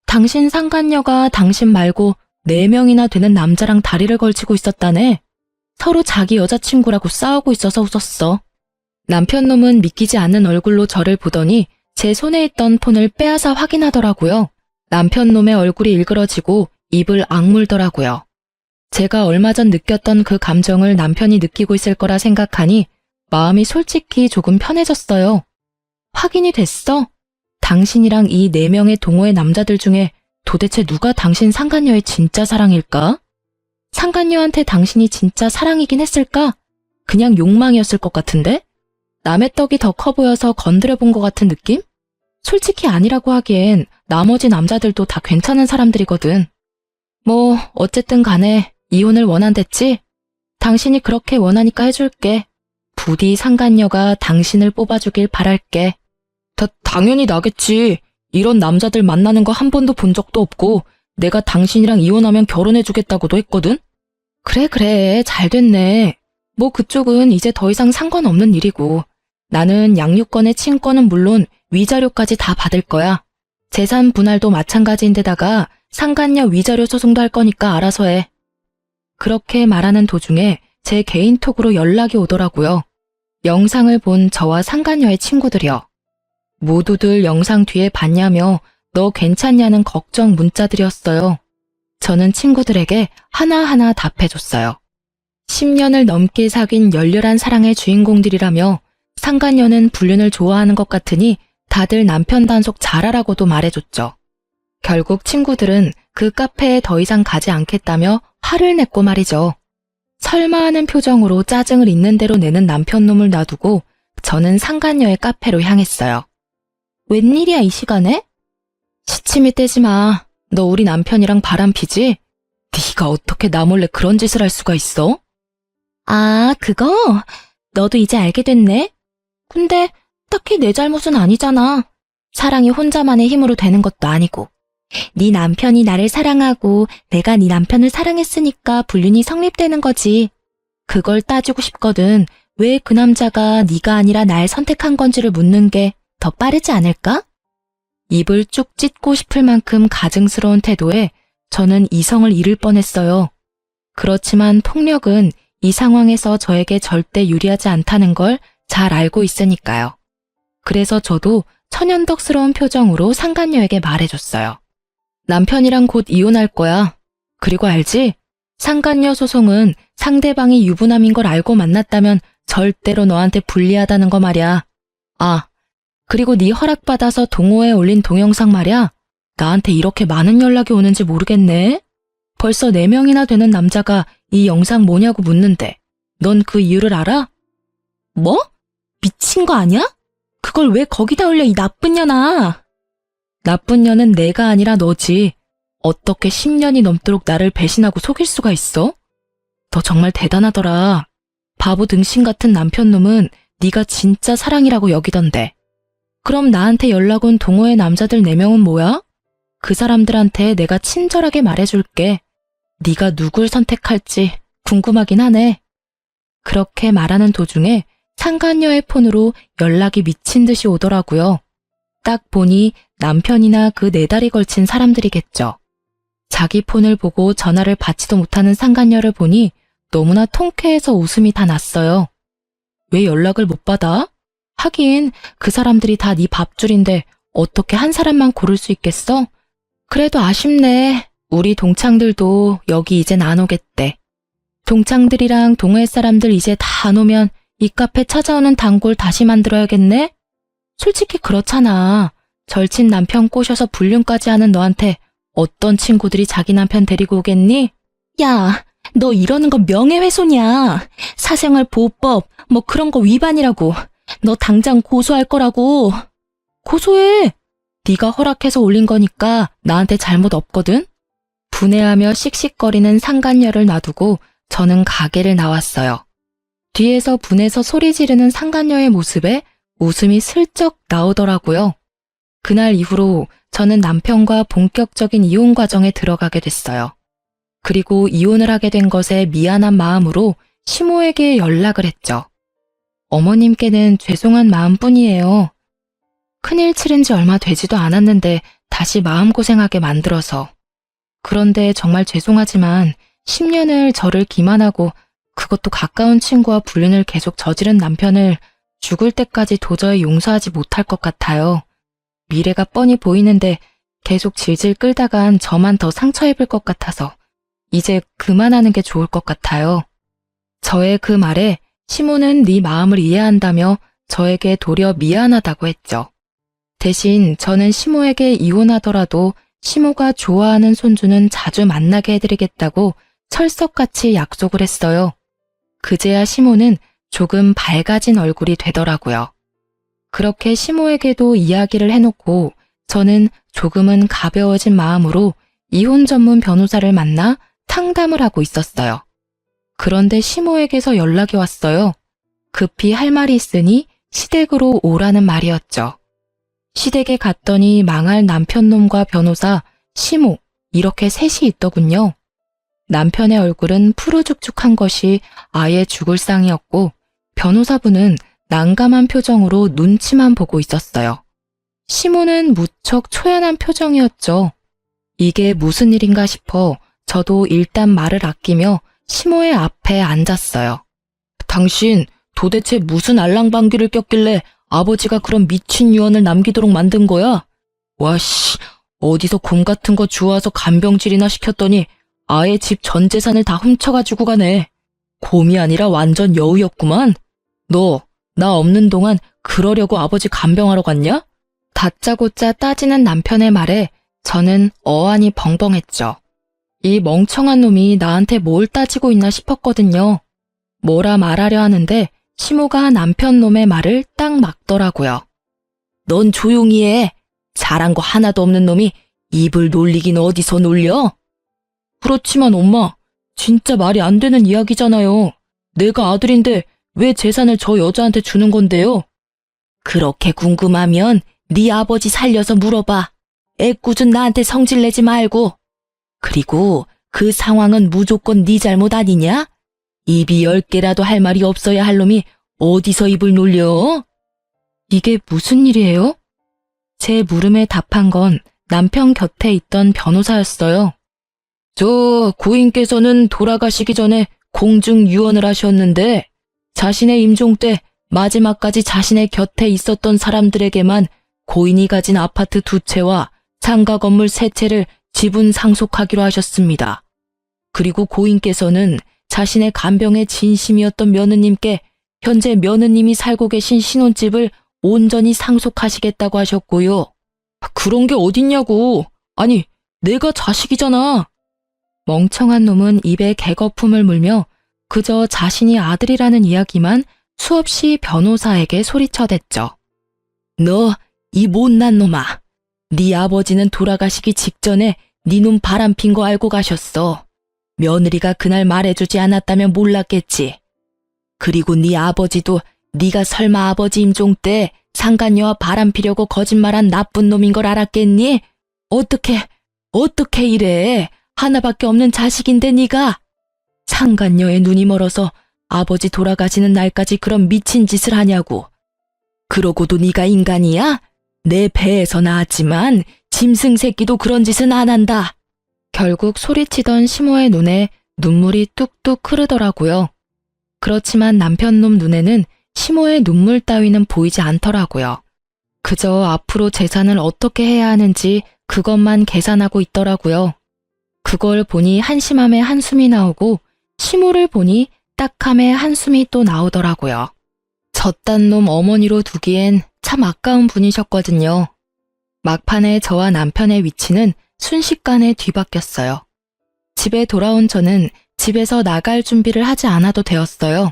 당신 상간녀가 당신 말고 4명이나 되는 남자랑 다리를 걸치고 있었다네. 서로 자기 여자친구라고 싸우고 있어서 웃었어. 남편 놈은 믿기지 않는 얼굴로 저를 보더니 제 손에 있던 폰을 빼앗아 확인하더라고요. 남편 놈의 얼굴이 일그러지고 입을 악물더라고요. 제가 얼마 전 느꼈던 그 감정을 남편이 느끼고 있을 거라 생각하니 마음이 솔직히 조금 편해졌어요. 확인이 됐어? 당신이랑 이 4명의 동호회 남자들 중에 도대체 누가 당신 상간녀의 진짜 사랑일까? 상간녀한테 당신이 진짜 사랑이긴 했을까? 그냥 욕망이었을 것 같은데? 남의 떡이 더 커 보여서 건드려 본 것 같은 느낌? 솔직히 아니라고 하기엔 나머지 남자들도 다 괜찮은 사람들이거든. 뭐 어쨌든 간에 이혼을 원한댔지? 당신이 그렇게 원하니까 해줄게. 부디 상간녀가 당신을 뽑아주길 바랄게. 당연히 나겠지. 이런 남자들 만나는 거 한 번도 본 적도 없고 내가 당신이랑 이혼하면 결혼해주겠다고도 했거든? 그래, 잘 됐네. 뭐 그쪽은 이제 더 이상 상관없는 일이고 나는 양육권의 친권은 물론 위자료까지 다 받을 거야. 재산 분할도 마찬가지인데다가 상간녀 위자료 소송도 할 거니까 알아서 해. 그렇게 말하는 도중에 제 개인톡으로 연락이 오더라고요. 영상을 본 저와 상간녀의 친구들이요. 모두들 영상 뒤에 봤냐며 너 괜찮냐는 걱정 문자들이었어요. 저는 친구들에게 하나하나 답해줬어요. 10년을 넘게 사귄 열렬한 사랑의 주인공들이라며 상간녀는 불륜을 좋아하는 것 같으니 다들 남편 단속 잘하라고도 말해줬죠. 결국 친구들은 그 카페에 더 이상 가지 않겠다며 화를 냈고 말이죠. 설마 하는 표정으로 짜증을 있는 대로 내는 남편 놈을 놔두고 저는 상간녀의 카페로 향했어요. 웬일이야 이 시간에? 시침이 떼지 마. 너 우리 남편이랑 바람피지? 네가 어떻게 나 몰래 그런 짓을 할 수가 있어? 아, 그거? 너도 이제 알게 됐네? 근데 딱히 내 잘못은 아니잖아. 사랑이 혼자만의 힘으로 되는 것도 아니고. 네 남편이 나를 사랑하고 내가 네 남편을 사랑했으니까 불륜이 성립되는 거지. 그걸 따지고 싶거든. 왜 그 남자가 네가 아니라 날 선택한 건지를 묻는 게 더 빠르지 않을까? 입을 쭉 찢고 싶을 만큼 가증스러운 태도에 저는 이성을 잃을 뻔했어요. 그렇지만 폭력은 이 상황에서 저에게 절대 유리하지 않다는 걸 잘 알고 있으니까요. 그래서 저도 천연덕스러운 표정으로 상간녀에게 말해줬어요. 남편이랑 곧 이혼할 거야. 그리고 알지? 상간녀 소송은 상대방이 유부남인 걸 알고 만났다면 절대로 너한테 불리하다는 거 말이야. 아, 그리고 네 허락받아서 동호회에 올린 동영상 말이야. 나한테 이렇게 많은 연락이 오는지 모르겠네. 벌써 4명이나 되는 남자가 이 영상 뭐냐고 묻는데 넌 그 이유를 알아? 뭐? 미친 거 아니야? 그걸 왜 거기다 올려 이 나쁜 년아. 나쁜 년은 내가 아니라 너지. 어떻게 10년이 넘도록 나를 배신하고 속일 수가 있어? 너 정말 대단하더라. 바보 등신 같은 남편 놈은 네가 진짜 사랑이라고 여기던데. 그럼 나한테 연락 온 동호회 남자들 4명은 뭐야? 그 사람들한테 내가 친절하게 말해줄게. 네가 누굴 선택할지 궁금하긴 하네. 그렇게 말하는 도중에 상간녀의 폰으로 연락이 미친 듯이 오더라고요. 딱 보니 남편이나 그 4달이 걸친 사람들이겠죠. 자기 폰을 보고 전화를 받지도 못하는 상간녀를 보니 너무나 통쾌해서 웃음이 다 났어요. 왜 연락을 못 받아? 하긴 그 사람들이 다 네 밥줄인데 어떻게 한 사람만 고를 수 있겠어? 그래도 아쉽네. 우리 동창들도 여기 이젠 안 오겠대. 동창들이랑 동호회 사람들 이제 다 안 오면 이 카페 찾아오는 단골 다시 만들어야겠네? 솔직히 그렇잖아. 절친 남편 꼬셔서 불륜까지 하는 너한테 어떤 친구들이 자기 남편 데리고 오겠니? 야, 너 이러는 건 명예훼손이야. 사생활 보호법 뭐 그런 거 위반이라고. 너 당장 고소할 거라고. 고소해. 네가 허락해서 올린 거니까 나한테 잘못 없거든. 분해하며 씩씩거리는 상간녀를 놔두고 저는 가게를 나왔어요. 뒤에서 분해서 소리 지르는 상간녀의 모습에 웃음이 슬쩍 나오더라고요. 그날 이후로 저는 남편과 본격적인 이혼 과정에 들어가게 됐어요. 그리고 이혼을 하게 된 것에 미안한 마음으로 시모에게 연락을 했죠. 어머님께는 죄송한 마음뿐이에요. 큰일 치른 지 얼마 되지도 않았는데 다시 마음고생하게 만들어서. 그런데 정말 죄송하지만 10년을 저를 기만하고 그것도 가까운 친구와 불륜을 계속 저지른 남편을 죽을 때까지 도저히 용서하지 못할 것 같아요. 미래가 뻔히 보이는데 계속 질질 끌다간 저만 더 상처 입을 것 같아서 이제 그만하는 게 좋을 것 같아요. 저의 그 말에 시모는 네 마음을 이해한다며 저에게 도리어 미안하다고 했죠. 대신 저는 시모에게 이혼하더라도 시모가 좋아하는 손주는 자주 만나게 해드리겠다고 철석같이 약속을 했어요. 그제야 시모는 조금 밝아진 얼굴이 되더라고요. 그렇게 시모에게도 이야기를 해놓고 저는 조금은 가벼워진 마음으로 이혼 전문 변호사를 만나 상담을 하고 있었어요. 그런데 시모에게서 연락이 왔어요. 급히 할 말이 있으니 시댁으로 오라는 말이었죠. 시댁에 갔더니 망할 남편놈과 변호사, 시모 이렇게 셋이 있더군요. 남편의 얼굴은 푸르죽죽한 것이 아예 죽을 상이었고 변호사분은 난감한 표정으로 눈치만 보고 있었어요. 시모는 무척 초연한 표정이었죠. 이게 무슨 일인가 싶어 저도 일단 말을 아끼며 시모의 앞에 앉았어요. 당신 도대체 무슨 알랑방귀를 꼈길래 아버지가 그런 미친 유언을 남기도록 만든 거야? 와씨, 어디서 곰 같은 거 주워와서 간병질이나 시켰더니 아예 집 전 재산을 다 훔쳐가지고 가네. 곰이 아니라 완전 여우였구만. 너 나 없는 동안 그러려고 아버지 간병하러 갔냐? 다짜고짜 따지는 남편의 말에 저는 어안이 벙벙했죠. 이 멍청한 놈이 나한테 뭘 따지고 있나 싶었거든요. 뭐라 말하려 하는데 시모가 남편 놈의 말을 딱 막더라고요. 넌 조용히 해. 잘한 거 하나도 없는 놈이 입을 놀리긴 어디서 놀려? 그렇지만 엄마, 진짜 말이 안 되는 이야기잖아요. 내가 아들인데 왜 재산을 저 여자한테 주는 건데요? 그렇게 궁금하면 네 아버지 살려서 물어봐. 애꿎은 나한테 성질내지 말고. 그리고 그 상황은 무조건 네 잘못 아니냐? 입이 10개라도 할 말이 없어야 할 놈이 어디서 입을 놀려? 이게 무슨 일이에요? 제 물음에 답한 건 남편 곁에 있던 변호사였어요. 저 고인께서는 돌아가시기 전에 공중 유언을 하셨는데 자신의 임종 때 마지막까지 자신의 곁에 있었던 사람들에게만 고인이 가진 아파트 2채와 상가 건물 3채를 지분 상속하기로 하셨습니다. 그리고 고인께서는 자신의 간병에 진심이었던 며느님께 현재 며느님이 살고 계신 신혼집을 온전히 상속하시겠다고 하셨고요. 그런 게 어딨냐고. 아니, 내가 자식이잖아. 멍청한 놈은 입에 개거품을 물며 그저 자신이 아들이라는 이야기만 수없이 변호사에게 소리쳐댔죠. 너, 이 못난 놈아. 네 아버지는 돌아가시기 직전에 네 놈 바람핀 거 알고 가셨어. 며느리가 그날 말해주지 않았다면 몰랐겠지. 그리고 네 아버지도 네가 설마 아버지 임종 때 상간녀와 바람피려고 거짓말한 나쁜 놈인 걸 알았겠니? 어떻게 이래? 하나밖에 없는 자식인데 네가. 상간녀의 눈이 멀어서 아버지 돌아가시는 날까지 그런 미친 짓을 하냐고. 그러고도 네가 인간이야? 내 배에서 나왔지만 짐승 새끼도 그런 짓은 안 한다. 결국 소리치던 시모의 눈에 눈물이 뚝뚝 흐르더라고요. 그렇지만 남편놈 눈에는 시모의 눈물 따위는 보이지 않더라고요. 그저 앞으로 재산을 어떻게 해야 하는지 그것만 계산하고 있더라고요. 그걸 보니 한심함에 한숨이 나오고 시모를 보니 딱함에 한숨이 또 나오더라고요. 저딴 놈 어머니로 두기엔 참 아까운 분이셨거든요. 막판에 저와 남편의 위치는 순식간에 뒤바뀌었어요. 집에 돌아온 저는 집에서 나갈 준비를 하지 않아도 되었어요.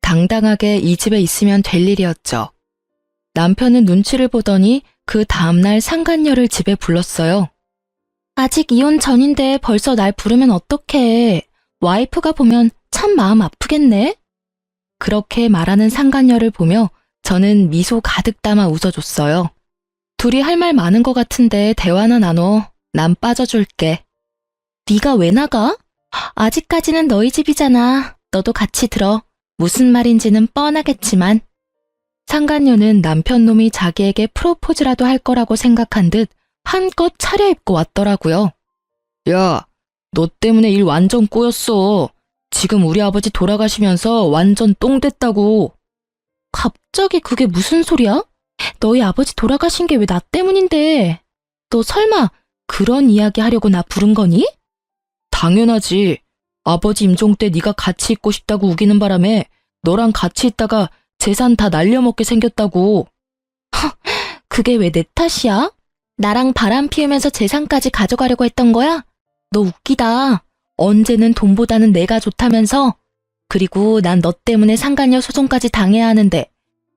당당하게 이 집에 있으면 될 일이었죠. 남편은 눈치를 보더니 그 다음날 상간녀를 집에 불렀어요. 아직 이혼 전인데 벌써 날 부르면 어떡해. 와이프가 보면 참 마음 아프겠네. 그렇게 말하는 상간녀를 보며 저는 미소 가득 담아 웃어줬어요. 둘이 할 말 많은 것 같은데 대화나 나눠. 난 빠져줄게. 네가 왜 나가? 아직까지는 너희 집이잖아. 너도 같이 들어. 무슨 말인지는 뻔하겠지만. 상간녀는 남편놈이 자기에게 프로포즈라도 할 거라고 생각한 듯 한껏 차려입고 왔더라고요. 야, 너 때문에 일 완전 꼬였어. 지금 우리 아버지 돌아가시면서 완전 똥 됐다고. 갑자기 그게 무슨 소리야? 너희 아버지 돌아가신 게 왜 나 때문인데. 너 설마 그런 이야기 하려고 나 부른 거니? 당연하지. 아버지 임종 때 네가 같이 있고 싶다고 우기는 바람에 너랑 같이 있다가 재산 다 날려먹게 생겼다고. 그게 왜 내 탓이야? 나랑 바람 피우면서 재산까지 가져가려고 했던 거야? 너 웃기다. 언제는 돈보다는 내가 좋다면서? 그리고 난 너 때문에 상간녀 소송까지 당해야 하는데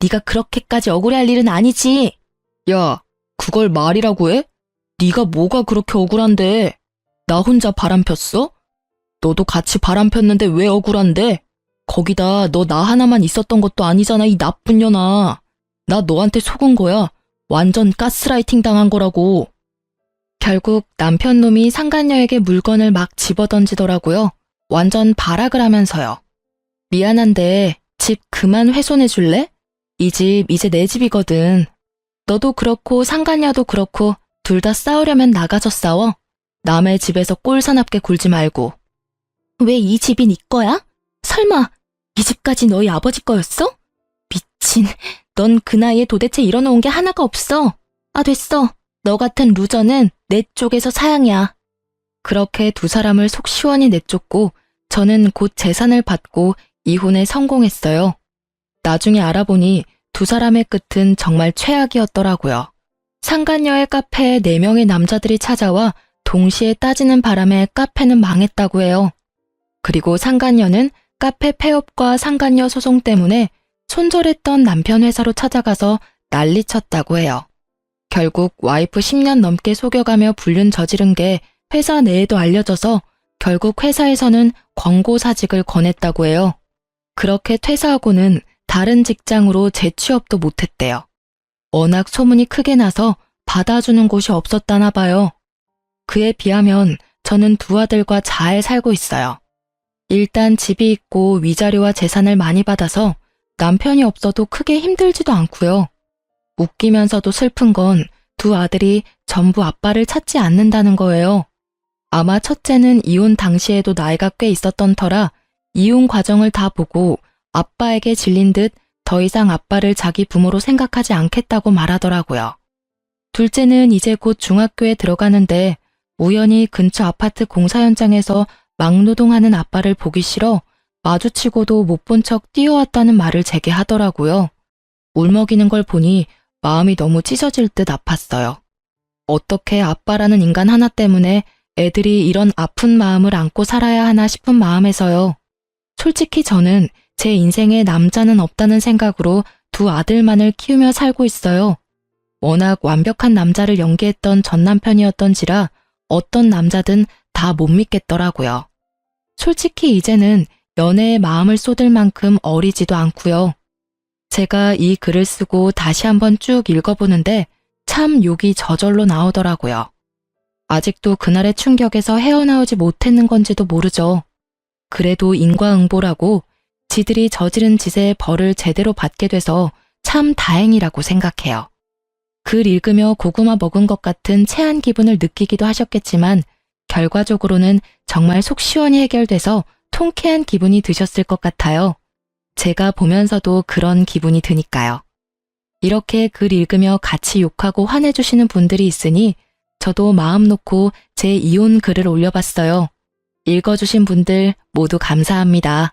네가 그렇게까지 억울해할 일은 아니지. 야, 그걸 말이라고 해? 네가 뭐가 그렇게 억울한데? 나 혼자 바람 폈어? 너도 같이 바람 폈는데 왜 억울한데? 거기다 너 나 하나만 있었던 것도 아니잖아, 이 나쁜 년아. 나 너한테 속은 거야. 완전 가스라이팅 당한 거라고. 결국 남편 놈이 상간녀에게 물건을 막 집어던지더라고요. 완전 발악을 하면서요. 미안한데 집 그만 훼손해 줄래? 이 집 이제 내 집이거든. 너도 그렇고 상간녀도 그렇고 둘 다 싸우려면 나가서 싸워. 남의 집에서 꼴사납게 굴지 말고. 왜 이 집이 네 거야? 설마 이 집까지 너희 아버지 거였어? 미친, 넌 그 나이에 도대체 일어놓은 게 하나가 없어. 아, 됐어. 너 같은 루저는 내 쪽에서 사양이야. 그렇게 두 사람을 속 시원히 내쫓고 저는 곧 재산을 받고 이혼에 성공했어요. 나중에 알아보니 두 사람의 끝은 정말 최악이었더라고요. 상간녀의 카페에 4명의 남자들이 찾아와 동시에 따지는 바람에 카페는 망했다고 해요. 그리고 상간녀는 카페 폐업과 상간녀 소송 때문에 손절했던 남편 회사로 찾아가서 난리쳤다고 해요. 결국 와이프 10년 넘게 속여가며 불륜 저지른 게 회사 내에도 알려져서 결국 회사에서는 권고사직을 권했다고 해요. 그렇게 퇴사하고는 다른 직장으로 재취업도 못했대요. 워낙 소문이 크게 나서 받아주는 곳이 없었다나 봐요. 그에 비하면 저는 두 아들과 잘 살고 있어요. 일단 집이 있고 위자료와 재산을 많이 받아서 남편이 없어도 크게 힘들지도 않고요. 웃기면서도 슬픈 건 두 아들이 전부 아빠를 찾지 않는다는 거예요. 아마 첫째는 이혼 당시에도 나이가 꽤 있었던 터라 이혼 과정을 다 보고 아빠에게 질린 듯 더 이상 아빠를 자기 부모로 생각하지 않겠다고 말하더라고요. 둘째는 이제 곧 중학교에 들어가는데 우연히 근처 아파트 공사 현장에서 막노동하는 아빠를 보기 싫어 마주치고도 못 본 척 뛰어왔다는 말을 제게 하더라고요. 울먹이는 걸 보니 마음이 너무 찢어질 듯 아팠어요. 어떻게 아빠라는 인간 하나 때문에 애들이 이런 아픈 마음을 안고 살아야 하나 싶은 마음에서요. 솔직히 저는 제 인생에 남자는 없다는 생각으로 두 아들만을 키우며 살고 있어요. 워낙 완벽한 남자를 연기했던 전 남편이었던지라 어떤 남자든 다 못 믿겠더라고요. 솔직히 이제는 연애에 마음을 쏟을 만큼 어리지도 않고요. 제가 이 글을 쓰고 다시 한번 쭉 읽어보는데 참 욕이 저절로 나오더라고요. 아직도 그날의 충격에서 헤어나오지 못했는 건지도 모르죠. 그래도 인과응보라고 지들이 저지른 짓의 벌을 제대로 받게 돼서 참 다행이라고 생각해요. 글 읽으며 고구마 먹은 것 같은 체한 기분을 느끼기도 하셨겠지만 결과적으로는 정말 속 시원히 해결돼서 통쾌한 기분이 드셨을 것 같아요. 제가 보면서도 그런 기분이 드니까요. 이렇게 글 읽으며 같이 욕하고 화내주시는 분들이 있으니 저도 마음 놓고 제 이혼 글을 올려봤어요. 읽어주신 분들 모두 감사합니다.